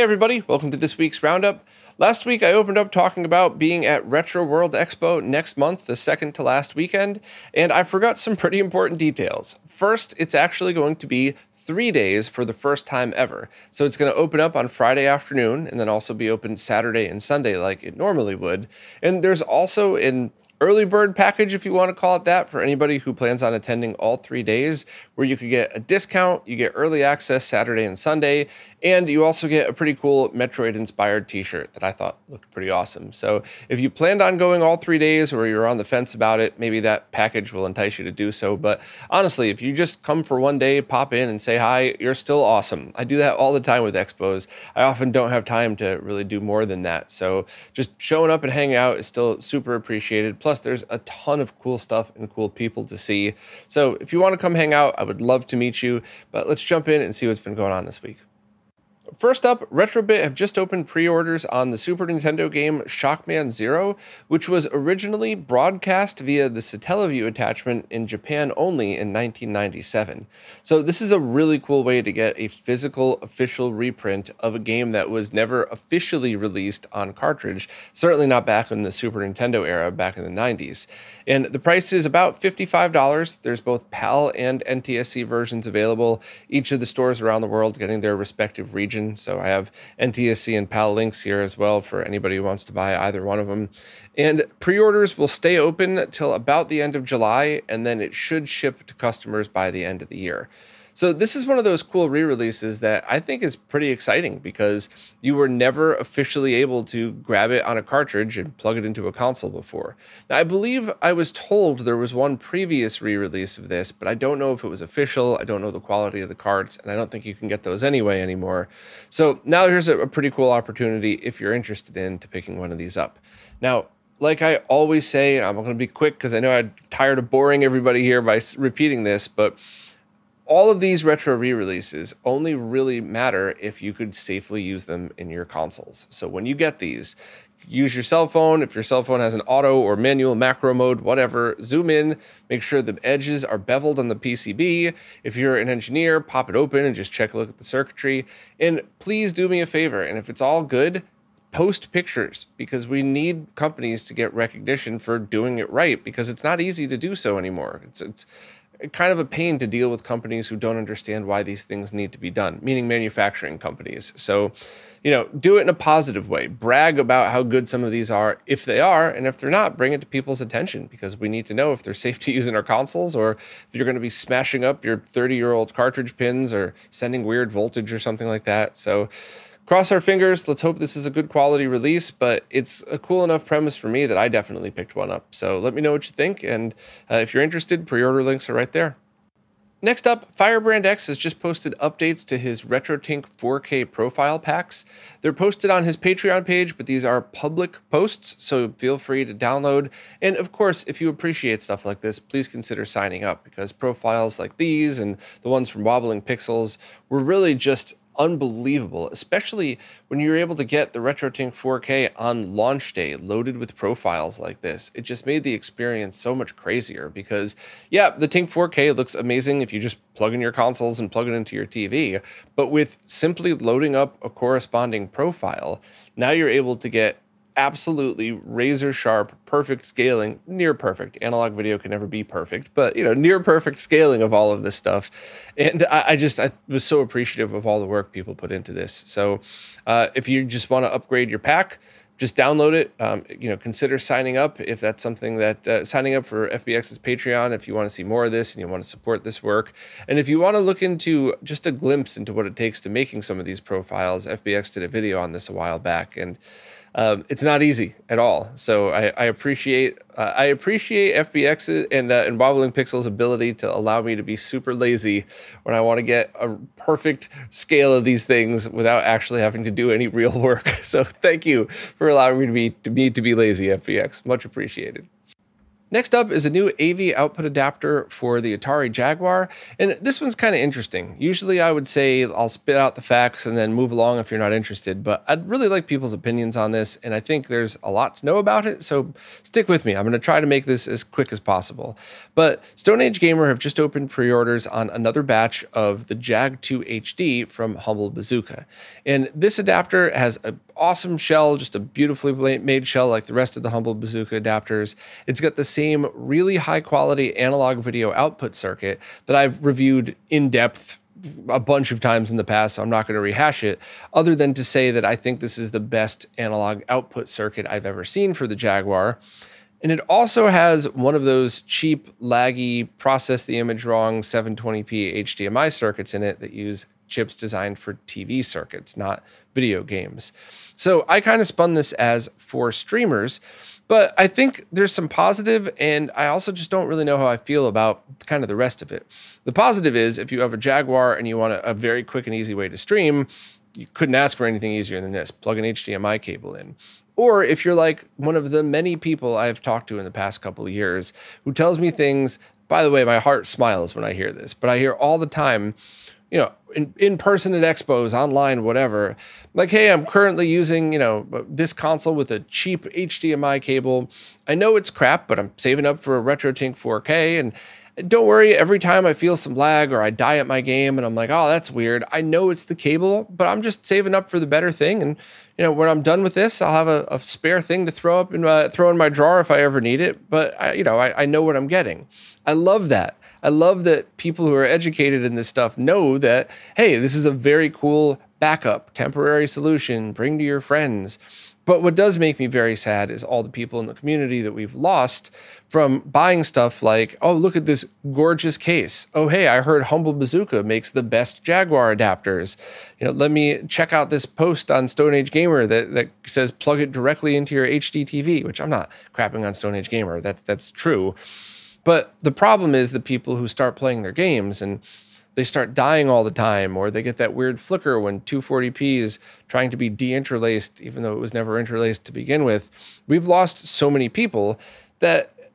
everybody, welcome to this week's Roundup. Last week I opened up talking about being at Retro World Expo next month, the second to last weekend, and I forgot some pretty important details. First, it's actually going to be 3 days for the first time ever. So it's going to open up on Friday afternoon and then also be open Saturday and Sunday like it normally would. And there's also an early bird package, if you want to call it that, for anybody who plans on attending all 3 days, where you could get a discount, you get early access Saturday and Sunday, and you also get a pretty cool Metroid-inspired t-shirt that I thought looked pretty awesome. So if you planned on going all 3 days or you're on the fence about it, maybe that package will entice you to do so. But honestly, if you just come for 1 day, pop in and say hi, you're still awesome. I do that all the time with expos. I often don't have time to really do more than that. So just showing up and hanging out is still super appreciated. Plus, there's a ton of cool stuff and cool people to see. So if you want to come hang out, I would love to meet you. But let's jump in and see what's been going on this week. First up, Retrobit have just opened pre-orders on the Super Nintendo game Shockman Zero, which was originally broadcast via the Satellaview attachment in Japan only in 1997. So this is a really cool way to get a physical official reprint of a game that was never officially released on cartridge, certainly not back in the Super Nintendo era back in the 90s. And the price is about $55. There's both PAL and NTSC versions available, each of the stores around the world getting their respective region. So I have NTSC and PAL links here as well for anybody who wants to buy either one of them. And pre-orders will stay open till about the end of July, and then it should ship to customers by the end of the year. So this is one of those cool re-releases that I think is pretty exciting because you were never officially able to grab it on a cartridge and plug it into a console before. Now, I believe I was told there was one previous re-release of this, but I don't know if it was official. I don't know the quality of the carts, and I don't think you can get those anyway anymore. So now here's a pretty cool opportunity if you're interested in picking one of these up. Now, like I always say, I'm going to be quick because I know I'm tired of boring everybody here by repeating this, but all of these retro re-releases only really matter if you could safely use them in your consoles. So when you get these, use your cell phone. If your cell phone has an auto or manual macro mode, whatever, zoom in, make sure the edges are beveled on the PCB. If you're an engineer, pop it open and just check a look at the circuitry. And please do me a favor, and if it's all good, post pictures, because we need companies to get recognition for doing it right, because it's not easy to do so anymore. It's kind of a pain to deal with companies who don't understand why these things need to be done, meaning manufacturing companies. So, do it in a positive way. Brag about how good some of these are, if they are, and if they're not, bring it to people's attention, because we need to know if they're safe to use in our consoles, or if you're going to be smashing up your 30-year-old cartridge pins or sending weird voltage or something like that. So cross our fingers. Let's hope this is a good quality release, but it's a cool enough premise for me that I definitely picked one up. So let me know what you think, and if you're interested, pre-order links are right there. Next up, Firebrand X has just posted updates to his RetroTink 4K profile packs. They're posted on his Patreon page, but these are public posts, so feel free to download. And of course, if you appreciate stuff like this, please consider signing up, because profiles like these and the ones from Wobbling Pixels were really just unbelievable, especially when you're able to get the RetroTink 4K on launch day loaded with profiles like this. It just made the experience so much crazier because, yeah, the Tink 4K looks amazing if you just plug in your consoles and plug it into your TV, but with simply loading up a corresponding profile, now you're able to get absolutely razor sharp, perfect scaling, near perfect. Analog video can never be perfect, but near perfect scaling of all of this stuff. And I was so appreciative of all the work people put into this. So if you just want to upgrade your pack, just download it. Consider signing up if that's something that signing up for FBX's Patreon if you want to see more of this and you want to support this work. And if you want to look into just a glimpse into what it takes to making some of these profiles, FBX did a video on this a while back, and it's not easy at all. So I appreciate FBX and Wobbling Pixels' ability to allow me to be super lazy when I want to get a perfect scale of these things without actually having to do any real work. So thank you for allowing me to be lazy, FBX. Much appreciated. Next up is a new AV output adapter for the Atari Jaguar, and this one's kind of interesting. Usually I would say I'll spit out the facts and then move along if you're not interested, but I'd really like people's opinions on this, and I think there's a lot to know about it, so stick with me. I'm going to try to make this as quick as possible. But Stone Age Gamer have just opened pre-orders on another batch of the Jag 2 HD from Humble Bazooka, and this adapter has an awesome shell, just a beautifully made shell like the rest of the Humble Bazooka adapters. It's got the same really high quality analog video output circuit that I've reviewed in depth a bunch of times in the past, so I'm not going to rehash it, other than to say that I think this is the best analog output circuit I've ever seen for the Jaguar. And it also has one of those cheap, laggy, process the image wrong 720p HDMI circuits in it that use chips designed for TV circuits, not video games. So I kind of spun this as for streamers, but I think there's some positive, and I also just don't really know how I feel about kind of the rest of it. The positive is if you have a Jaguar and you want a very quick and easy way to stream, you couldn't ask for anything easier than this. Plug an HDMI cable in. Or if you're like one of the many people I've talked to in the past couple of years who tells me things, by the way, my heart smiles when I hear this, but I hear all the time, you know, in person at expos, online, whatever, like, hey, I'm currently using, you know, this console with a cheap HDMI cable. I know it's crap, but I'm saving up for a RetroTink 4K, and don't worry, every time I feel some lag or I die at my game and I'm like, oh, that's weird, I know it's the cable, but I'm just saving up for the better thing. And, you know, when I'm done with this, I'll have a spare thing to throw in my drawer if I ever need it. But, I know what I'm getting. I love that. I love that people who are educated in this stuff know that, hey, this is a very cool backup, temporary solution, bring to your friends. But what does make me very sad is all the people in the community that we've lost from buying stuff like, oh, look at this gorgeous case. Oh, hey, I heard Humble Bazooka makes the best Jaguar adapters. You know, let me check out this post on Stone Age Gamer that says plug it directly into your HD TV, which I'm not crapping on Stone Age Gamer. That's true. But the problem is the people who start playing their games and they start dying all the time, or they get that weird flicker when 240p is trying to be deinterlaced, even though it was never interlaced to begin with. We've lost so many people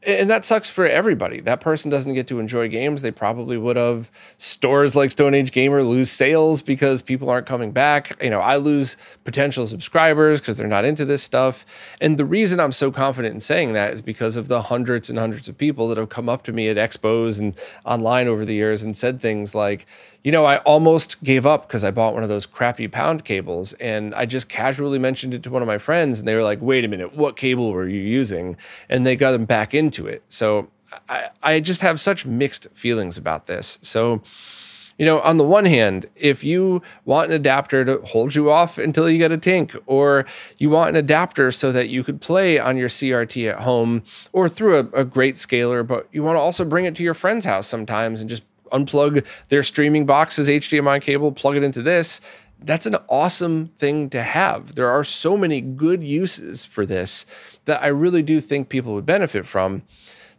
and that sucks for everybody. That person doesn't get to enjoy games they probably would have. Stores like Stone Age Gamer lose sales because people aren't coming back. You know, I lose potential subscribers because they're not into this stuff. And the reason I'm so confident in saying that is because of the hundreds and hundreds of people that have come up to me at expos and online over the years and said things like, you know, I almost gave up because I bought one of those crappy pound cables, and I just casually mentioned it to one of my friends, and they were like, wait a minute, what cable were you using? And they got them back into it. So I just have such mixed feelings about this. So, you know, on the one hand, if you want an adapter to hold you off until you get a Tink, or you want an adapter so that you could play on your CRT at home or through a great scaler, but you want to also bring it to your friend's house sometimes and just unplug their streaming box's HDMI cable, plug it into this, that's an awesome thing to have. There are so many good uses for this that I really do think people would benefit from.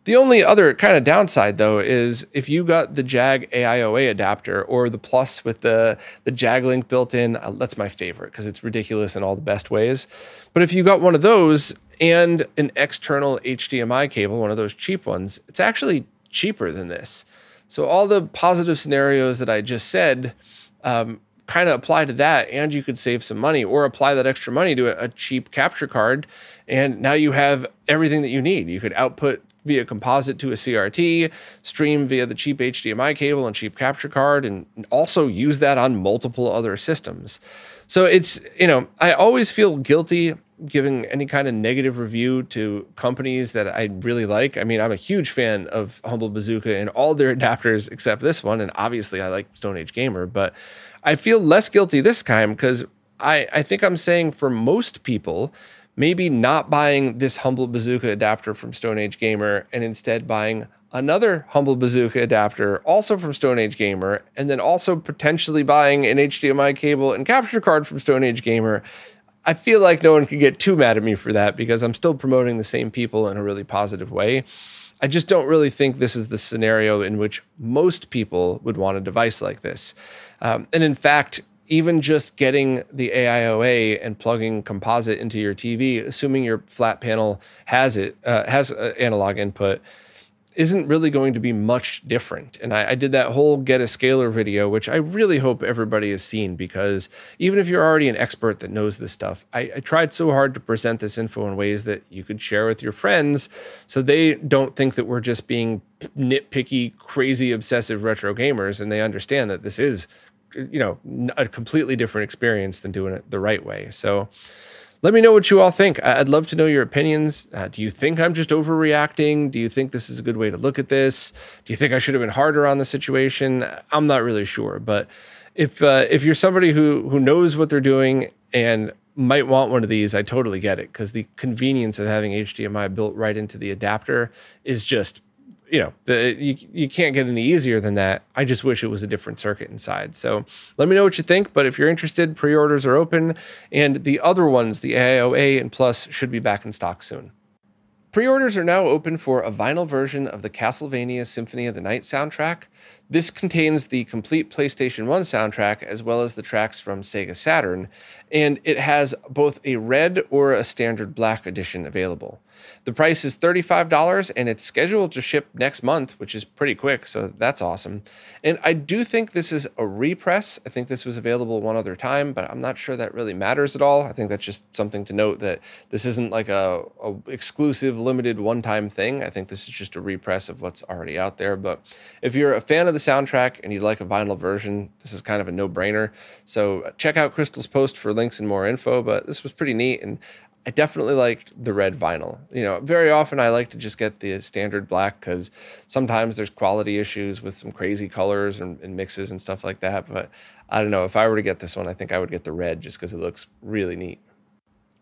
The only other kind of downside, though, is if you got the Jag AIOA adapter or the Plus with the Jag Link built in, that's my favorite because it's ridiculous in all the best ways. But if you got one of those and an external HDMI cable, one of those cheap ones, it's actually cheaper than this. So all the positive scenarios that I just said kind of apply to that, and you could save some money or apply that extra money to a cheap capture card, and now you have everything that you need. You could output via composite to a CRT, stream via the cheap HDMI cable and cheap capture card, and also use that on multiple other systems. So it's, you know, I always feel guilty giving any kind of negative review to companies that I really like. I mean, I'm a huge fan of Humble Bazooka and all their adapters except this one, and obviously I like Stone Age Gamer, but I feel less guilty this time because I think I'm saying for most people, maybe not buying this Humble Bazooka adapter from Stone Age Gamer and instead buying another Humble Bazooka adapter also from Stone Age Gamer, and then also potentially buying an HDMI cable and capture card from Stone Age Gamer. I feel like no one could get too mad at me for that because I'm still promoting the same people in a really positive way. I just don't really think this is the scenario in which most people would want a device like this. And in fact, even just getting the AIOA and plugging composite into your TV, assuming your flat panel has analog input, isn't really going to be much different. And I did that whole get a scaler video, which I really hope everybody has seen, because even if you're already an expert that knows this stuff, I tried so hard to present this info in ways that you could share with your friends so they don't think that we're just being nitpicky, crazy, obsessive retro gamers, and they understand that this is, you know, a completely different experience than doing it the right way. So let me know what you all think. I'd love to know your opinions. Do you think I'm just overreacting? Do you think this is a good way to look at this? Do you think I should have been harder on the situation? I'm not really sure. But if you're somebody who knows what they're doing and might want one of these, I totally get it, because the convenience of having HDMI built right into the adapter is just, you know, you can't get any easier than that. I just wish it was a different circuit inside. So let me know what you think. But if you're interested, pre-orders are open. And the other ones, the AIOA and Plus, should be back in stock soon. Pre-orders are now open for a vinyl version of the Castlevania Symphony of the Night soundtrack. This contains the complete PlayStation 1 soundtrack as well as the tracks from Sega Saturn, and it has both a red or a standard black edition available. The price is $35 and it's scheduled to ship next month, which is pretty quick, so that's awesome. And I do think this is a repress. I think this was available one other time, but I'm not sure that really matters at all. I think that's just something to note, that this isn't like a exclusive limited one-time thing. I think this is just a repress of what's already out there. But if you're a fan of the soundtrack and you'd like a vinyl version, this is kind of a no-brainer. So check out Crystal's post for links and more info, but this was pretty neat, and I definitely liked the red vinyl. You know, very often I like to just get the standard black because sometimes there's quality issues with some crazy colors and mixes and stuff like that. But I don't know, if I were to get this one, I think I would get the red just because it looks really neat.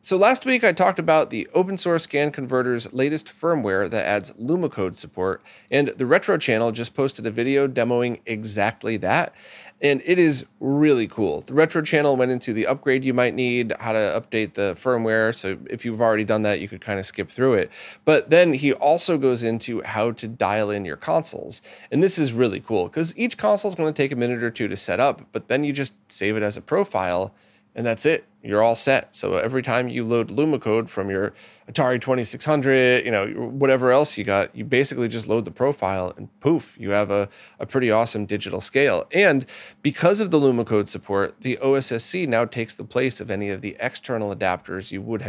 So last week I talked about the open source scan converter's latest firmware that adds Lumacode support, and the Retro channel just posted a video demoing exactly that, and it is really cool. The Retro channel went into the upgrade you might need, how to update the firmware, so if you've already done that, you could kind of skip through it. But then he also goes into how to dial in your consoles, and this is really cool because each console is going to take a minute or two to set up, but then you just save it as a profile, and that's it. You're all set. So every time you load Lumacode from your Atari 2600, you know, whatever else you got, you basically just load the profile and poof, you have a pretty awesome digital scale. And because of the Lumacode support, the OSSC now takes the place of any of the external adapters you would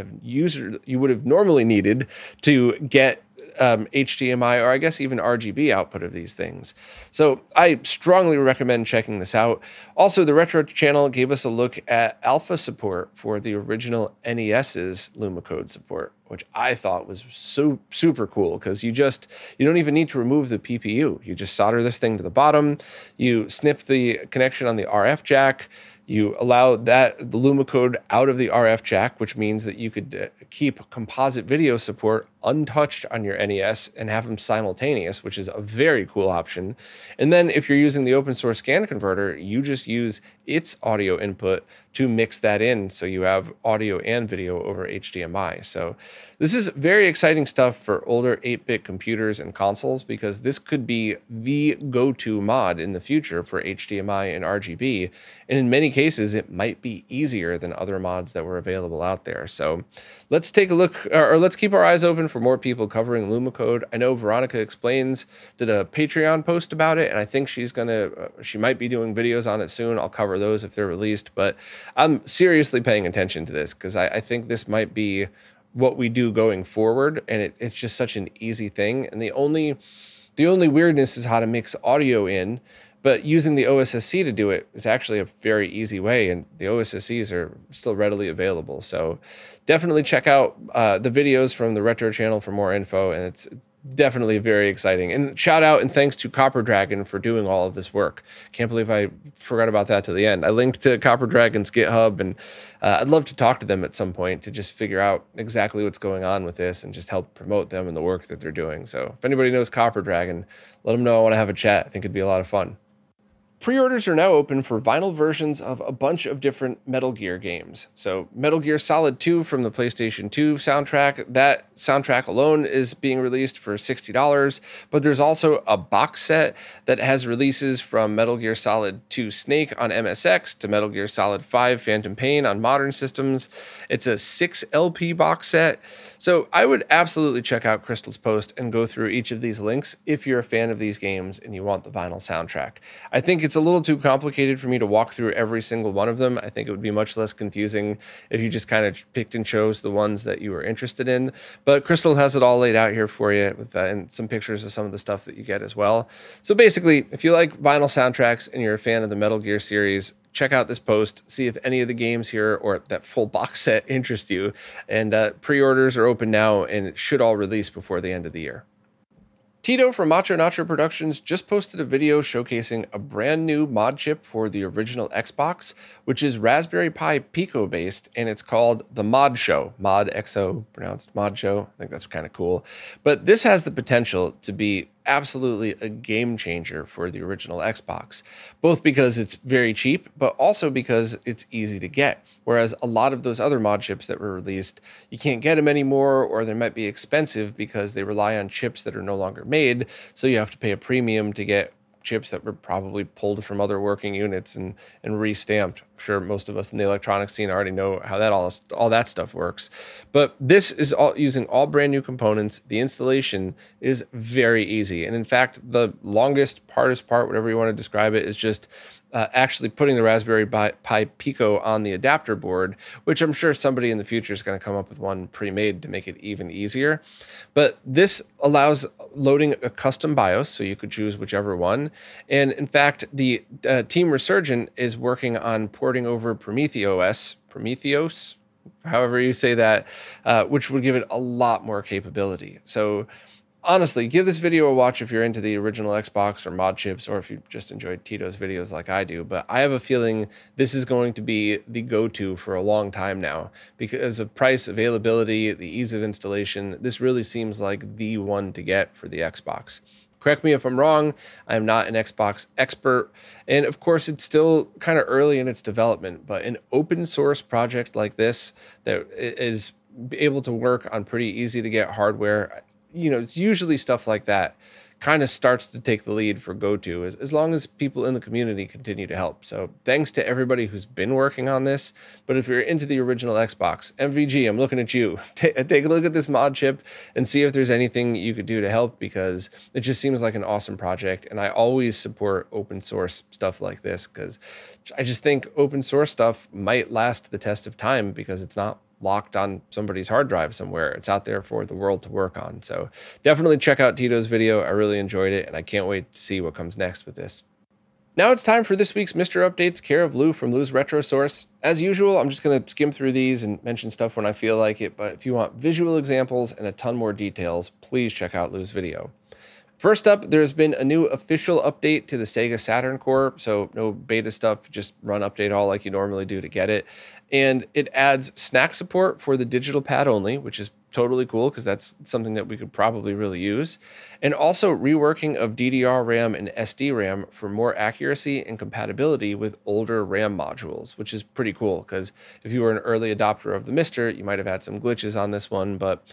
have normally needed to get HDMI, or I guess even RGB output of these things. So I strongly recommend checking this out. Also, the Retro channel gave us a look at alpha support for the original NES's Lumacode support, which I thought was so super cool, because you don't even need to remove the PPU. You just solder this thing to the bottom, you snip the connection on the RF jack, you allow the Lumacode out of the RF jack, which means that you could keep composite video support untouched on your NES and have them simultaneous, which is a very cool option. And then if you're using the open source scan converter, you just use its audio input to mix that in, so you have audio and video over HDMI. So this is very exciting stuff for older 8-bit computers and consoles, because this could be the go-to mod in the future for HDMI and RGB. And in many cases, it might be easier than other mods that were available out there. So let's take a look, or let's keep our eyes open for more people covering Lumacode. I know Veronica Explains did a Patreon post about it, and I think she might be doing videos on it soon. I'll cover those if they're released, but I'm seriously paying attention to this because I think this might be what we do going forward, and it's just such an easy thing. And the only weirdness is how to mix audio in, but using the OSSC to do it is actually a very easy way, and the OSSCs are still readily available. So definitely check out the videos from the Retro channel for more info, and it's definitely very exciting. And shout out and thanks to Copper Dragon for doing all of this work. Can't believe I forgot about that to the end. I linked to Copper Dragon's GitHub, and I'd love to talk to them at some point to just figure out exactly what's going on with this and just help promote them and the work that they're doing. So if anybody knows Copper Dragon, let them know I want to have a chat. I think it'd be a lot of fun. Pre-orders are now open for vinyl versions of a bunch of different Metal Gear games. So Metal Gear Solid 2 from the PlayStation 2 soundtrack, that soundtrack alone is being released for $60, but there's also a box set that has releases from Metal Gear Solid 2 Snake on MSX to Metal Gear Solid 5 Phantom Pain on modern systems. It's a 6 LP box set. So I would absolutely check out Crystal's post and go through each of these links if you're a fan of these games and you want the vinyl soundtrack. I think it's a little too complicated for me to walk through every single one of them. I think it would be much less confusing if you just kind of picked and chose the ones that you were interested in. But Crystal has it all laid out here for you with and some pictures of some of the stuff that you get as well. So basically, if you like vinyl soundtracks and you're a fan of the Metal Gear series, check out this post, see if any of the games here or that full box set interest you. And pre-orders are open now and it should all release before the end of the year. Tito from Macho Nacho Productions just posted a video showcasing a brand new mod chip for the original Xbox, which is Raspberry Pi Pico based, and it's called the Mod Show. Mod XO, pronounced Mod Show. I think that's kind of cool. But this has the potential to be absolutely a game changer for the original Xbox, both because it's very cheap, but also because it's easy to get. Whereas a lot of those other mod chips that were released, you can't get them anymore, or they might be expensive because they rely on chips that are no longer made. So you have to pay a premium to get chips that were probably pulled from other working units and re-stamped. I'm sure most of us in the electronics scene already know how that all that stuff works. But this is all using all brand new components. The installation is very easy. And in fact, the hardest part, whatever you want to describe it, is just actually putting the Raspberry Pi Pico on the adapter board, which I'm sure somebody in the future is going to come up with one pre-made to make it even easier. But this allows loading a custom BIOS, so you could choose whichever one. And in fact, the Team Resurgent is working on porting over Prometheus, however you say that, which would give it a lot more capability. So honestly, give this video a watch if you're into the original Xbox or mod chips, or if you just enjoyed Tito's videos like I do. But I have a feeling this is going to be the go-to for a long time now because of price, availability, the ease of installation. This really seems like the one to get for the Xbox. Correct me if I'm wrong. I'm not an Xbox expert. And of course, it's still kind of early in its development, but an open source project like this that is able to work on pretty easy to get hardware, you know, it's usually stuff like that kind of starts to take the lead for go-to as long as people in the community continue to help. So thanks to everybody who's been working on this. But if you're into the original Xbox, MVG, I'm looking at you. Take a look at this mod chip and see if there's anything you could do to help, because it just seems like an awesome project. And I always support open source stuff like this because I just think open source stuff might last the test of time because it's not locked on somebody's hard drive somewhere. It's out there for the world to work on. So definitely check out Tito's video. I really enjoyed it, and I can't wait to see what comes next with this. Now it's time for this week's Mr. Updates, care of Lou from Lou's Retro Source. As usual, I'm just going to skim through these and mention stuff when I feel like it, but if you want visual examples and a ton more details, please check out Lou's video. First up, there's been a new official update to the Sega Saturn core, so no beta stuff, just run update all like you normally do to get it. And it adds snack support for the digital pad only, which is totally cool because that's something that we could probably really use. And also reworking of DDR RAM and SD RAM for more accuracy and compatibility with older RAM modules, which is pretty cool because if you were an early adopter of the Mister, you might have had some glitches on this one, but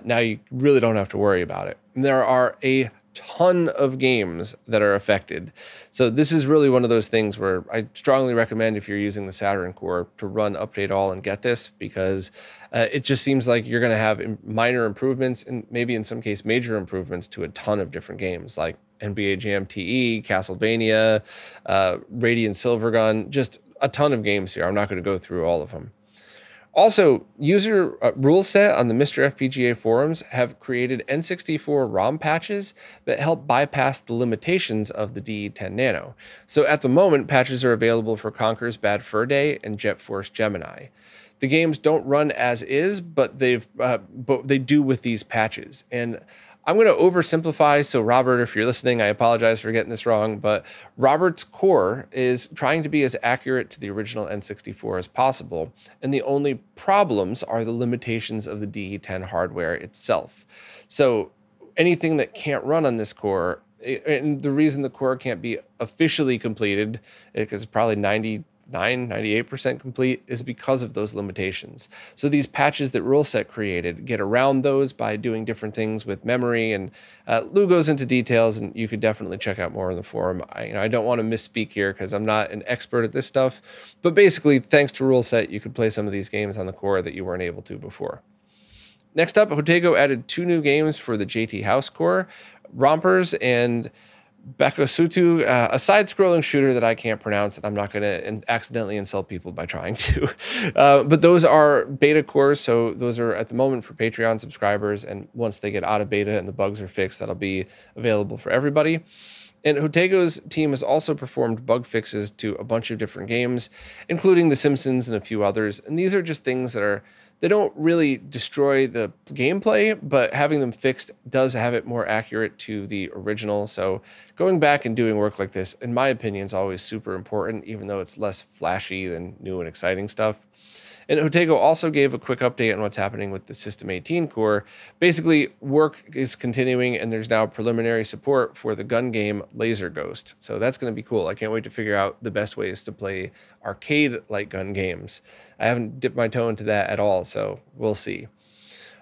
now you really don't have to worry about it. And there are a ton of games that are affected. So this is really one of those things where I strongly recommend, if you're using the Saturn core, to run update all and get this, because it just seems like you're going to have minor improvements and maybe in some case major improvements to a ton of different games like NBA Jam TE, Castlevania, Radiant Silvergun, just a ton of games here. I'm not going to go through all of them. Also, user rule set on the Mr. FPGA forums have created N64 ROM patches that help bypass the limitations of the DE10 Nano. So at the moment, patches are available for Conker's Bad Fur Day and Jet Force Gemini. The games don't run as is, but they do with these patches. And I'm going to oversimplify, so Robert, if you're listening, I apologize for getting this wrong, but Robert's core is trying to be as accurate to the original N64 as possible, and the only problems are the limitations of the DE10 hardware itself. So anything that can't run on this core And the reason the core can't be officially completed, because it's probably 98% complete, is because of those limitations. So these patches that Ruleset created get around those by doing different things with memory, and Lou goes into details, and you could definitely check out more in the forum. I don't want to misspeak here because I'm not an expert at this stuff, but basically, thanks to Ruleset, you could play some of these games on the core that you weren't able to before. Next up, Hotego added 2 new games for the JT House core, Rompers and Bakosutu, a side-scrolling shooter that I can't pronounce, and I'm not going to accidentally insult people by trying to. But those are beta cores, so those are at the moment for Patreon subscribers, and once they get out of beta and the bugs are fixed, that'll be available for everybody. And Hotego's team has also performed bug fixes to a bunch of different games, including The Simpsons and a few others. And these are just things that they don't really destroy the gameplay, but having them fixed does have it more accurate to the original. So going back and doing work like this, in my opinion, is always super important, even though it's less flashy than new and exciting stuff. And Hotego also gave a quick update on what's happening with the System 18 core. Basically, work is continuing, and there's now preliminary support for the gun game Laser Ghost. So that's going to be cool. I can't wait to figure out the best ways to play arcade-like gun games. I haven't dipped my toe into that at all, so we'll see.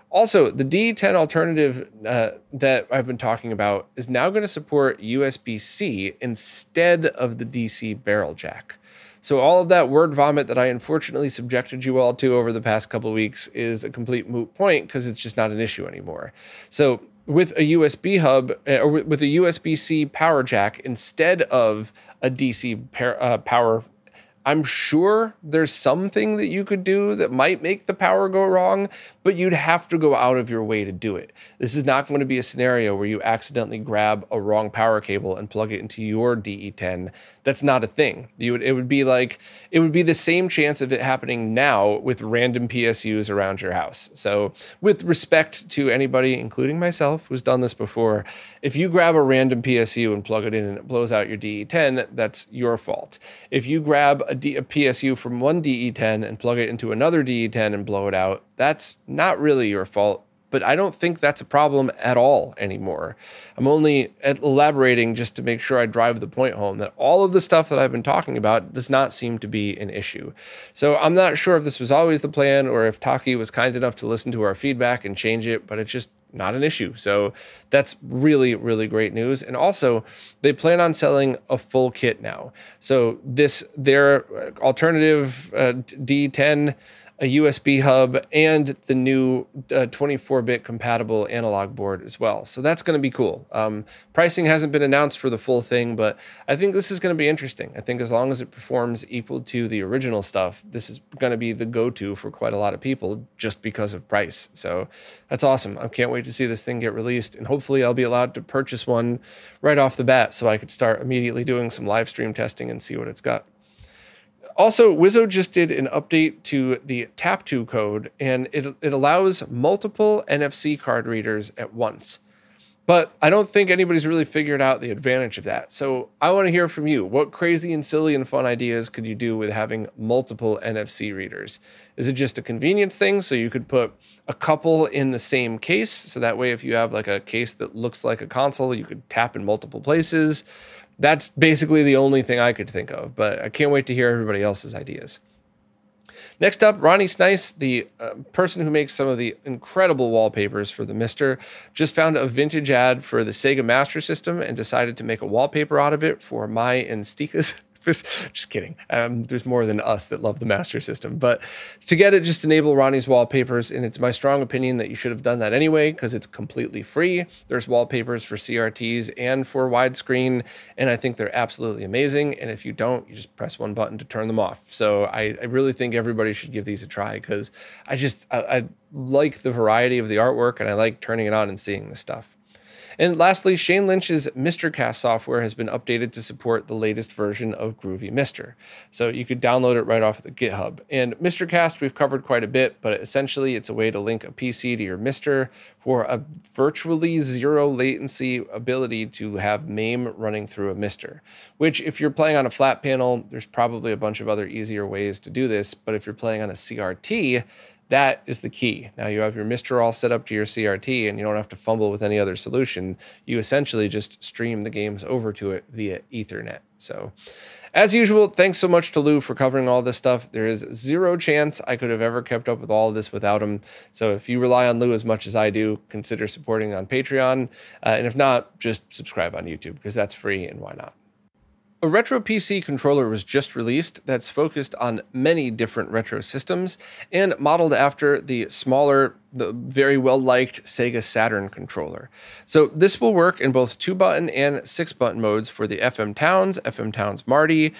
Also, the D10 alternative that I've been talking about is now going to support USB-C instead of the DC barrel jack. So all of that word vomit that I unfortunately subjected you all to over the past couple of weeks is a complete moot point because it's just not an issue anymore. So with a USB hub, or with a USB-C power jack instead of a DC power, I'm sure there's something that you could do that might make the power go wrong, but you'd have to go out of your way to do it. This is not going to be a scenario where you accidentally grab a wrong power cable and plug it into your DE10. That's not a thing. It would be the same chance of it happening now with random PSUs around your house. So with respect to anybody, including myself, who's done this before, if you grab a random PSU and plug it in and it blows out your DE10, that's your fault. If you grab a PSU from one DE10 and plug it into another DE10 and blow it out, that's not really your fault, but I don't think that's a problem at all anymore. I'm only elaborating just to make sure I drive the point home that all of the stuff that I've been talking about does not seem to be an issue. So I'm not sure if this was always the plan or if Taki was kind enough to listen to our feedback and change it, but it's just not an issue. So that's really, really great news. And also, they plan on selling a full kit now. So their alternative D10, a USB hub, and the new 24-bit compatible analog board as well. So that's going to be cool. Pricing hasn't been announced for the full thing, but I think this is going to be interesting. I think as long as it performs equal to the original stuff, this is going to be the go-to for quite a lot of people just because of price. So that's awesome. I can't wait to see this thing get released, and hopefully I'll be allowed to purchase one right off the bat so I could start immediately doing some live stream testing and see what it's got. Also, Wizzo just did an update to the Tap2 code, and it allows multiple NFC card readers at once. But I don't think anybody's really figured out the advantage of that. So I want to hear from you. What crazy and silly and fun ideas could you do with having multiple NFC readers? Is it just a convenience thing? So you could put a couple in the same case. So that way, if you have like a case that looks like a console, you could tap in multiple places. That's basically the only thing I could think of, but I can't wait to hear everybody else's ideas. Next up, Ronnie Snice, the person who makes some of the incredible wallpapers for the Mister, just found a vintage ad for the Sega Master System and decided to make a wallpaper out of it for my and Stika's. Just kidding. There's more than us that love the Master System. But to get it, just enable Ronnie's wallpapers. And it's my strong opinion that you should have done that anyway because it's completely free. There's wallpapers for CRTs and for widescreen. And I think they're absolutely amazing. And if you don't, you just press one button to turn them off. So I really think everybody should give these a try because I like the variety of the artwork and I like turning it on and seeing this stuff. And lastly, Shane Lynch's MrCast software has been updated to support the latest version of Groovy Mister. So you could download it right off of the GitHub. And MrCast we've covered quite a bit, but essentially it's a way to link a PC to your Mister for a virtually zero latency ability to have MAME running through a Mister, which if you're playing on a flat panel, there's probably a bunch of other easier ways to do this. But if you're playing on a CRT, That is the key. Now you have your Mr. all set up to your CRT and you don't have to fumble with any other solution. You essentially just stream the games over to it via Ethernet. So as usual, thanks so much to Lou for covering all this stuff. There is zero chance I could have ever kept up with all of this without him. So if you rely on Lou as much as I do, consider supporting on Patreon. And if not, just subscribe on YouTube because that's free and why not? A retro PC controller was just released that's focused on many different retro systems and modeled after the smaller, the very well-liked Sega Saturn controller. So this will work in both 2-button and 6-button modes for the FM Towns Marty,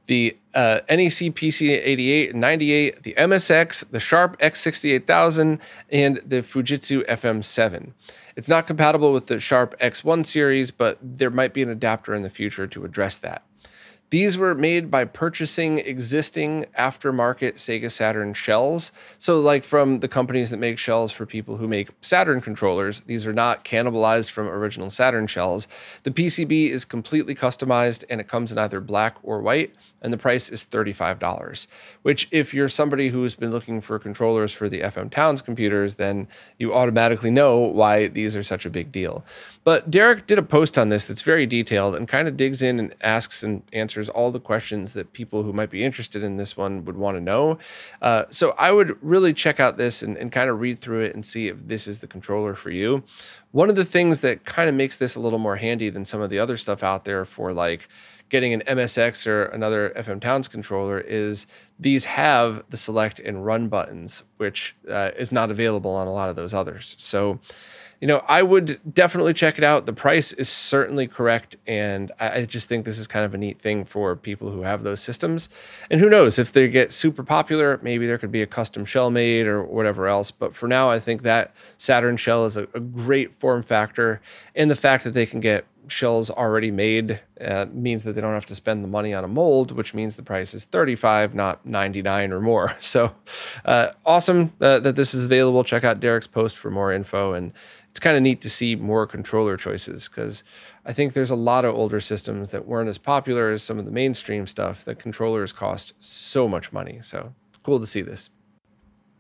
the NEC PC88 and 98, the MSX, the Sharp X68000, and the Fujitsu FM7. It's not compatible with the Sharp X1 series, but there might be an adapter in the future to address that. These were made by purchasing existing aftermarket Sega Saturn shells. So like from the companies that make shells for people who make Saturn controllers, these are not cannibalized from original Saturn shells. The PCB is completely customized and it comes in either black or white, and the price is $35, which if you're somebody who's been looking for controllers for the FM Towns computers, then you automatically know why these are such a big deal. But Derek did a post on this that's very detailed and kind of digs in and asks and answers all the questions that people who might be interested in this one would want to know. So I would really check out this and kind of read through it and see if this is the controller for you. One of the things that kind of makes this a little more handy than some of the other stuff out there for like getting an MSX or another FM Towns controller is these have the select and run buttons, which is not available on a lot of those others. So, you know, I would definitely check it out. The price is certainly correct, and I just think this is kind of a neat thing for people who have those systems. And who knows, if they get super popular, maybe there could be a custom shell made or whatever else. But for now, I think that Saturn shell is a great form factor, and the fact that they can get shells already made means that they don't have to spend the money on a mold, which means the price is $35, not $99 or more. So awesome that this is available. Check out Derek's post for more info, and it's kind of neat to see more controller choices because I think there's a lot of older systems that weren't as popular as some of the mainstream stuff that controllers cost so much money. So cool to see this.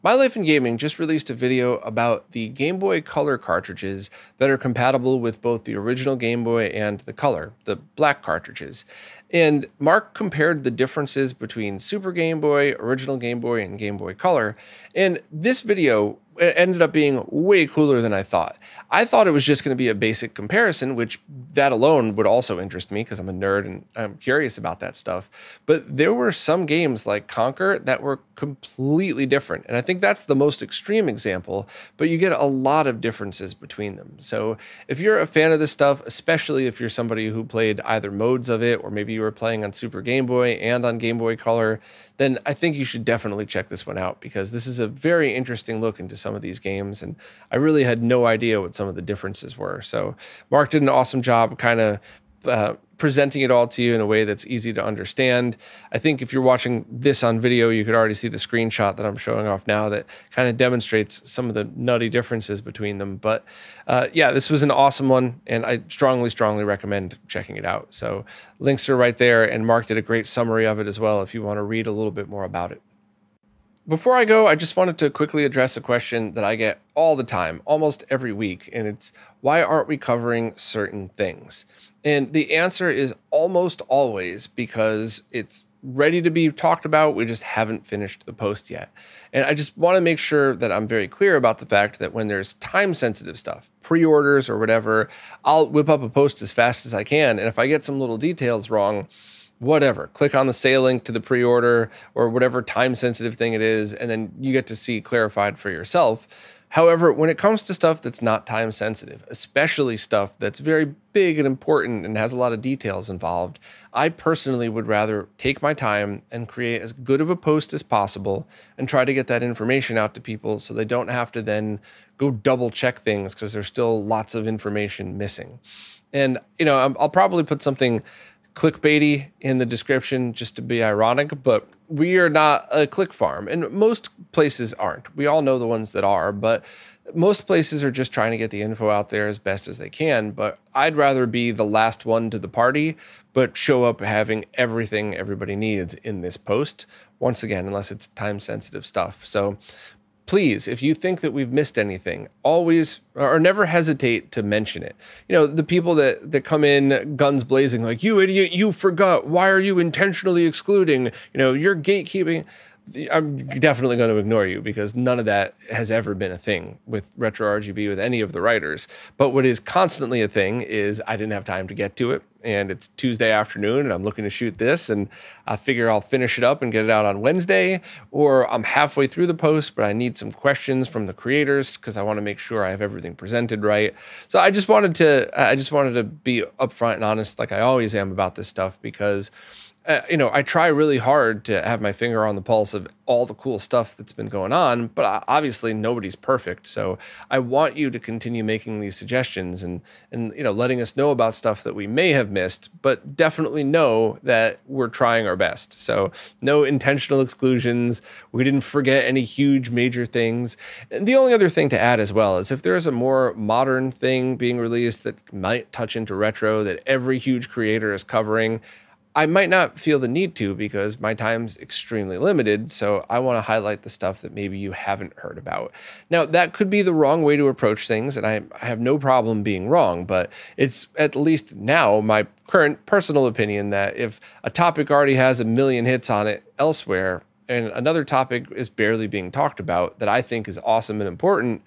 My Life in Gaming just released a video about the Game Boy Color cartridges that are compatible with both the original Game Boy and the Color, the black cartridges. And Mark compared the differences between Super Game Boy, original Game Boy, and Game Boy Color. And this video ended up being way cooler than I thought. I thought it was just going to be a basic comparison, which that alone would also interest me because I'm a nerd and I'm curious about that stuff. But there were some games like Conquer that were completely different. And I think that's the most extreme example, but you get a lot of differences between them. So if you're a fan of this stuff, especially if you're somebody who played either modes of it, or maybe you were playing on Super Game Boy and on Game Boy Color, then I think you should definitely check this one out because this is a very interesting look into some of these games. And I really had no idea what some of the differences were. So Mark did an awesome job kind of presenting it all to you in a way that's easy to understand. I think if you're watching this on video, you could already see the screenshot that I'm showing off now that kind of demonstrates some of the nutty differences between them. But yeah, this was an awesome one, and I strongly recommend checking it out. So links are right there, and Mark did a great summary of it as well if you want to read a little bit more about it. Before I go, I just wanted to quickly address a question that I get all the time, almost every week, and it's why aren't we covering certain things? And the answer is almost always because it's ready to be talked about. We just haven't finished the post yet. And I just want to make sure that I'm very clear about the fact that when there's time-sensitive stuff, pre-orders or whatever, I'll whip up a post as fast as I can. And if I get some little details wrong, whatever, click on the sale link to the pre-order or whatever time-sensitive thing it is, and then you get to see clarified for yourself. However, when it comes to stuff that's not time-sensitive, especially stuff that's very big and important and has a lot of details involved, I personally would rather take my time and create as good of a post as possible and try to get that information out to people so they don't have to then go double-check things because there's still lots of information missing. And, you know, I'll probably put something clickbaity in the description just to be ironic, but we are not a click farm, and most places aren't. We all know the ones that are, but most places are just trying to get the info out there as best as they can. But I'd rather be the last one to the party, but show up having everything everybody needs in this post, once again, unless it's time sensitive stuff. So please, if you think that we've missed anything, always or never hesitate to mention it. You know, the people that come in guns blazing, like, you idiot, you forgot. Why are you intentionally excluding? You know, you're gatekeeping. I'm definitely going to ignore you because none of that has ever been a thing with RetroRGB with any of the writers. But what is constantly a thing is I didn't have time to get to it, and it's Tuesday afternoon and I'm looking to shoot this, and I figure I'll finish it up and get it out on Wednesday, or I'm halfway through the post, but I need some questions from the creators because I want to make sure I have everything presented right. So I just wanted to be upfront and honest like I always am about this stuff because you know, I try really hard to have my finger on the pulse of all the cool stuff that's been going on, but obviously nobody's perfect. So I want you to continue making these suggestions and you know, letting us know about stuff that we may have missed, but definitely know that we're trying our best. So no intentional exclusions. We didn't forget any huge major things. And the only other thing to add as well is if there is a more modern thing being released that might touch into retro that every huge creator is covering, I might not feel the need to because my time's extremely limited, so I want to highlight the stuff that maybe you haven't heard about. Now, that could be the wrong way to approach things, and I have no problem being wrong, but it's at least now my current personal opinion that if a topic already has 1 million hits on it elsewhere, and another topic is barely being talked about that I think is awesome and important,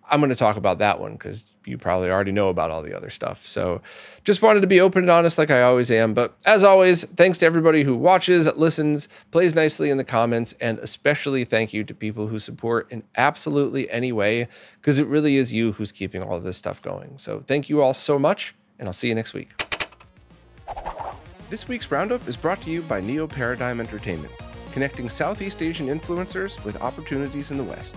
I'm going to talk about that one because you probably already know about all the other stuff. So just wanted to be open and honest like I always am. But as always, thanks to everybody who watches, listens, plays nicely in the comments, and especially thank you to people who support in absolutely any way because it really is you who's keeping all of this stuff going. So thank you all so much, and I'll see you next week. This week's Roundup is brought to you by Neo Paradigm Entertainment, connecting Southeast Asian influencers with opportunities in the West.